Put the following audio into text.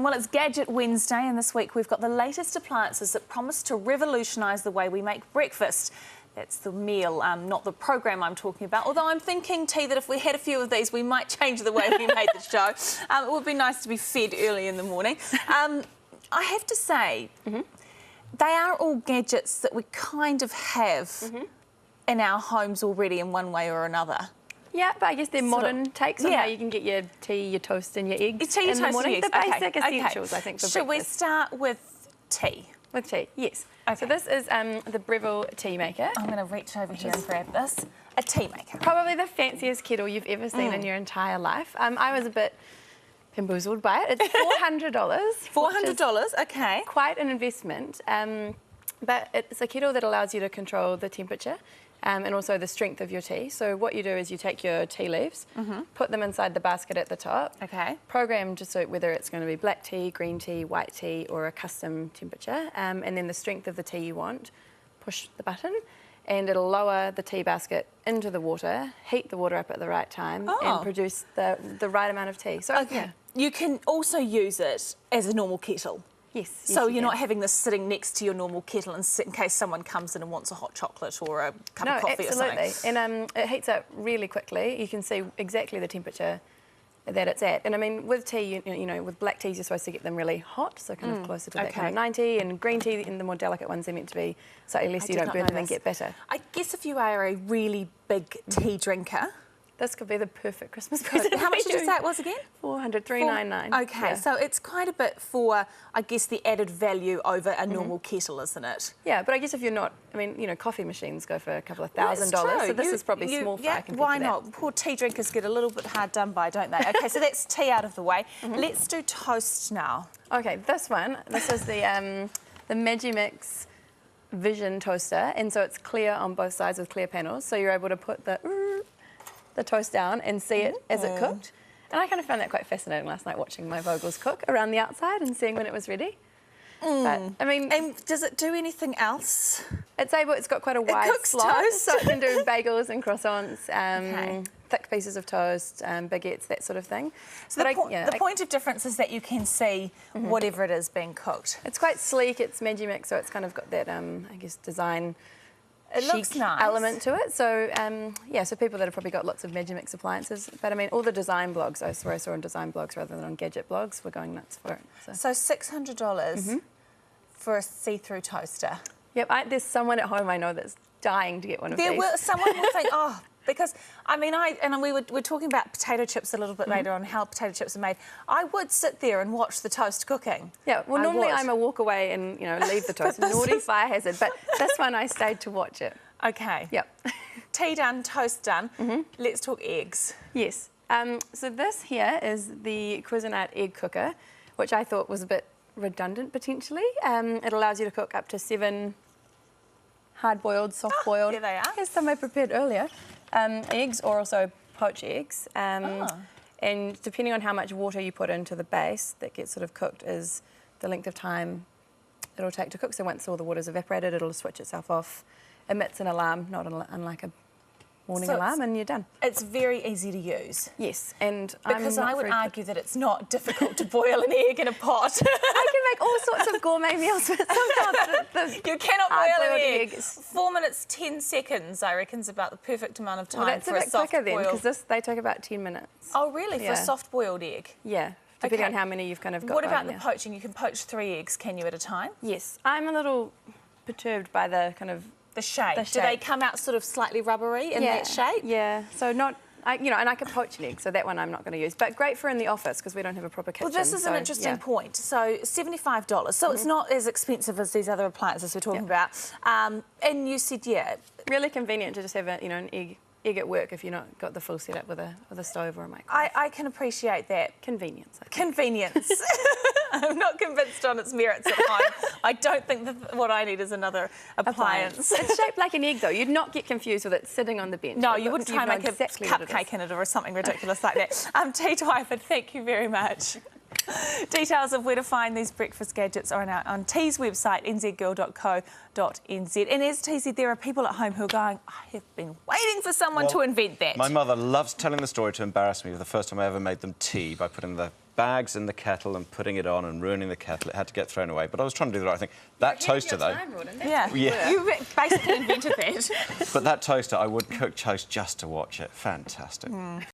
Well, it's Gadget Wednesday, and this week we've got the latest appliances that promise to revolutionise the way we make breakfast. That's the meal, not the program I'm talking about. Although I'm thinking, T, that if we had a few of these, we might change the way we made the show. It would be nice to be fed early in the morning. I have to say, they are all gadgets that we kind of have in our homes already in one way or another. Yeah, but I guess they're modern takes on how you can get your tea, your toast and your eggs in the morning. The basic essentials, I think, for breakfast. Should we start with tea? With tea, yes. Okay. So this is the Breville tea maker. I'm going to reach over here and grab this. A tea maker. Probably the fanciest kettle you've ever seen in your entire life. I was a bit bamboozled by it. It's $400. $400, okay. Quite an investment. But it's a kettle that allows you to control the temperature and also the strength of your tea. So what you do is you take your tea leaves, put them inside the basket at the top, program to suit whether it's going to be black tea, green tea, white tea or a custom temperature, and then the strength of the tea you want, push the button and it'll lower the tea basket into the water, heat the water up at the right time and produce the right amount of tea. So you can also use it as a normal kettle. Yes. So you're not having this sitting next to your normal kettle in case someone comes in and wants a hot chocolate or a cup of coffee or something. Absolutely. And it heats up really quickly. You can see exactly the temperature that it's at. And I mean, with tea, you know, with black teas, you're supposed to get them really hot, so kind of closer to that kind of 90. And green tea, in the more delicate ones, they're meant to be slightly less. You don't burn them and get better. I guess if you are a really big tea drinker, this could be the perfect Christmas present. How much did you say it was again? $399. Okay, so it's quite a bit for, I guess, the added value over a normal kettle, isn't it? Yeah, but I guess if you're not, I mean, you know, coffee machines go for a couple of $1,000, so this is probably small fry compared to that. Why not? Poor tea drinkers get a little bit hard done by, don't they? Okay, so that's tea out of the way. Let's do toast now. Okay, this is the Magimix Vision toaster, and so it's clear on both sides with clear panels, so you're able to put the toast down and see it as it cooked. And I kind of found that quite fascinating last night, watching my Vogels cook around the outside and seeing when it was ready. But, I mean, and does it do anything else? It's got quite a wide slice, so it can do bagels and croissants, thick pieces of toast, baguettes, that sort of thing. So the point of difference is that you can see whatever it is being cooked. It's quite sleek. It's Magimix, so it's kind of got that, I guess, design. It looks nice. Element to it. So, so people that have probably got lots of Magimix appliances. But, I mean, all the design blogs, I saw on design blogs rather than on gadget blogs, were going nuts for it. So $600 for a see-through toaster. Yep, there's someone at home I know that's dying to get one of these. Someone will think, because, I mean, we're talking about potato chips a little bit later on, how potato chips are made. I would sit there and watch the toast cooking. Yeah, well, normally I'm a walk away and, you know, leave the toast. Naughty fire hazard, but this one I stayed to watch it. Okay. Yep. Tea done, toast done. Let's talk eggs. Yes. So this here is the Cuisinart egg cooker, which I thought was a bit redundant potentially. It allows you to cook up to 7 hard-boiled, soft-boiled. There they are. Here's some I prepared earlier. Eggs or also poached eggs. And depending on how much water you put into the base that gets sort of cooked is the length of time it'll take to cook. So once all the water's evaporated, it'll switch itself off, emits an alarm, not unlike a morning alarm, and you're done. It's very easy to use. Yes, and because I would argue that it's not difficult to boil an egg in a pot. I can make all sorts of gourmet meals, but sometimes you cannot boil an egg. 4 minutes 10 seconds, I reckon, is about the perfect amount of time for a soft boiled. Then, because they take about 10 minutes. Oh, really? For a soft boiled egg? Yeah. Depending on how many you've kind of got. What about the poaching? You can poach 3 eggs, can you, at a time? Yes. I'm a little perturbed by the kind of the shape. Do they come out sort of slightly rubbery in that shape? Yeah. So and I can poach an egg, so that one I'm not going to use. But great for in the office because we don't have a proper kitchen. Well, this is an interesting point. So $75. So it's not as expensive as these other appliances we're talking about. And you said, really convenient to just have an egg at work if you've not got the full setup with a stove or a microwave. I can appreciate that. Convenience. Convenience. I'm not convinced on its merits at home. I don't think that what I need is another appliance. It's shaped like an egg, though. You'd not get confused with it sitting on the bench. No, you wouldn't try and make a cupcake in it or something ridiculous like that. T. Twyford, thank you very much. Details of where to find these breakfast gadgets are on T's website, nzgirl.co.nz. And as T said, there are people at home who are going, I have been waiting for someone to invent that. My mother loves telling the story to embarrass me of the first time I ever made them tea by putting the bags in the kettle and putting it on and ruining the kettle. It had to get thrown away. But I was trying to do the right thing. That toaster, though... Yeah, you basically invented that. But that toaster, I would cook toast just to watch it. Fantastic.